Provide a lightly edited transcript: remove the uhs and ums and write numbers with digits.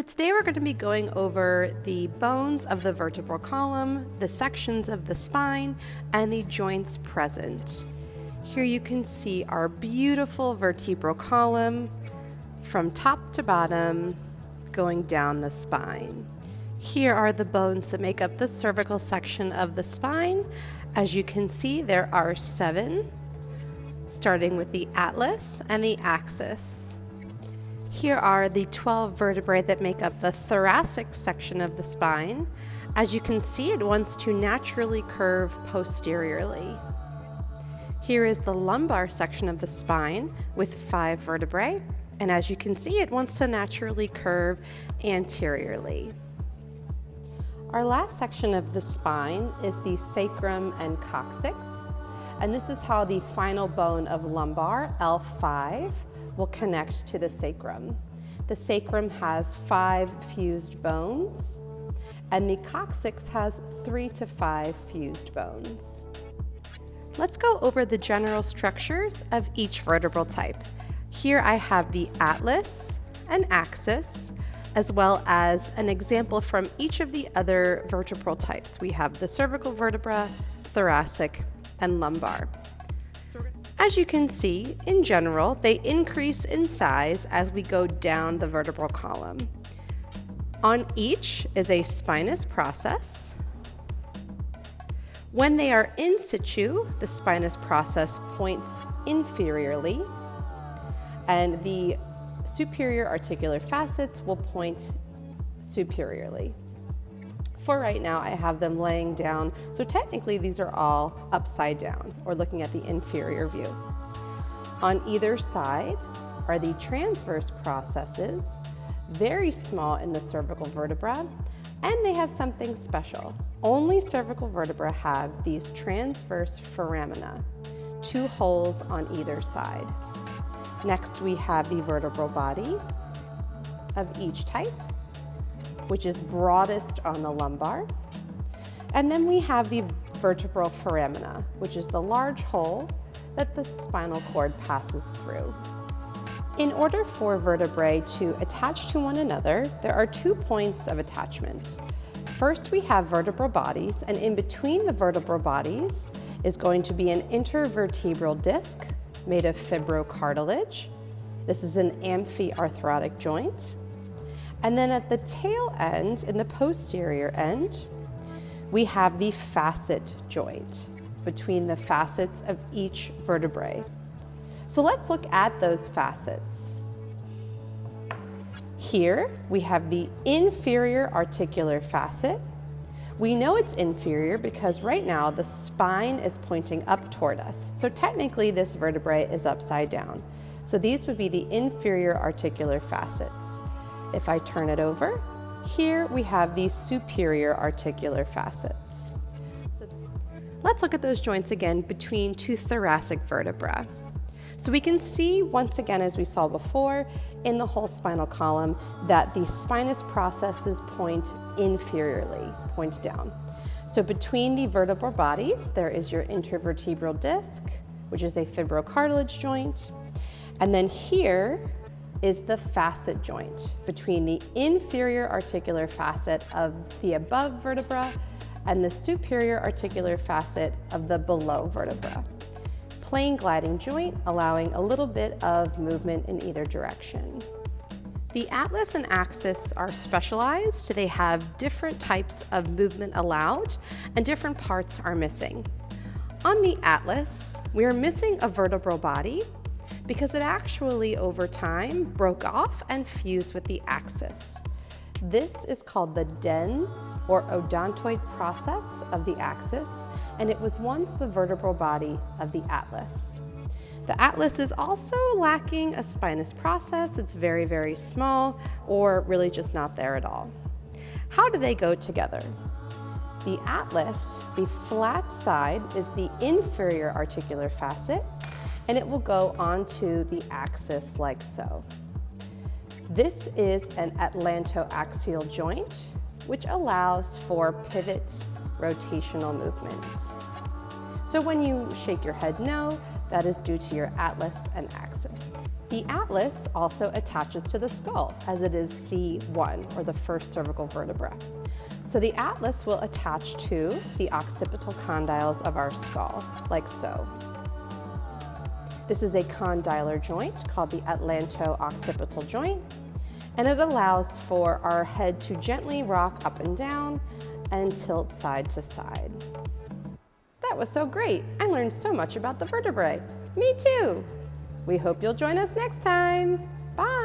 So today we're going to be going over the bones of the vertebral column, the sections of the spine, and the joints present. Here you can see our beautiful vertebral column from top to bottom going down the spine. Here are the bones that make up the cervical section of the spine. As you can see, there are 7, starting with the atlas and the axis. Here are the 12 vertebrae that make up the thoracic section of the spine. As you can see, it wants to naturally curve posteriorly. Here is the lumbar section of the spine with 5 vertebrae, and as you can see, it wants to naturally curve anteriorly. Our last section of the spine is the sacrum and coccyx, and this is how the final bone of lumbar, L5, will connect to the sacrum. The sacrum has 5 fused bones, and the coccyx has 3 to 5 fused bones. Let's go over the general structures of each vertebral type. Here I have the atlas and axis, as well as an example from each of the other vertebral types. We have the cervical vertebra, thoracic, and lumbar. As you can see, in general, they increase in size as we go down the vertebral column. On each is a spinous process. When they are in situ, the spinous process points inferiorly, and the superior articular facets will point superiorly. For right now, I have them laying down, so technically these are all upside down, or looking at the inferior view. On either side are the transverse processes, very small in the cervical vertebra, and they have something special. Only cervical vertebra have these transverse foramina, 2 holes on either side. Next, we have the vertebral body of each type, which is broadest on the lumbar. And then we have the vertebral foramina, which is the large hole that the spinal cord passes through. In order for vertebrae to attach to one another, there are 2 points of attachment. First, we have vertebral bodies, and in between the vertebral bodies is going to be an intervertebral disc made of fibrocartilage. This is an amphiarthrotic joint. And then at the tail end, in the posterior end, we have the facet joint between the facets of each vertebrae. So let's look at those facets. Here we have the inferior articular facet. We know it's inferior because right now the spine is pointing up toward us. So technically this vertebrae is upside down. So these would be the inferior articular facets. If I turn it over, here we have the superior articular facets. So let's look at those joints again between 2 thoracic vertebrae. So we can see once again, as we saw before, in the whole spinal column, that the spinous processes point inferiorly, point down. So between the vertebral bodies, there is your intervertebral disc, which is a fibrocartilage joint. And then here is the facet joint between the inferior articular facet of the above vertebra and the superior articular facet of the below vertebra. Plain gliding joint, allowing a little bit of movement in either direction. The atlas and axis are specialized. They have different types of movement allowed, and different parts are missing. On the atlas, we are missing a vertebral body because it actually, over time, broke off and fused with the axis. This is called the dens or odontoid process of the axis, and it was once the vertebral body of the atlas. The atlas is also lacking a spinous process. It's very, very small, or really just not there at all. How do they go together? The atlas, the flat side, is the inferior articular facet, and it will go onto the axis like so. This is an Atlanto-axial joint, which allows for pivot rotational movements. So when you shake your head no, That is due to your atlas and axis. The atlas also attaches to the skull, as it is C1, or the first cervical vertebra. So the atlas will attach to the occipital condyles of our skull, like so. This is a condylar joint called the Atlanto-occipital joint, and it allows for our head to gently rock up and down and tilt side to side. That was so great! I learned so much about the vertebrae. Me too! We hope you'll join us next time. Bye!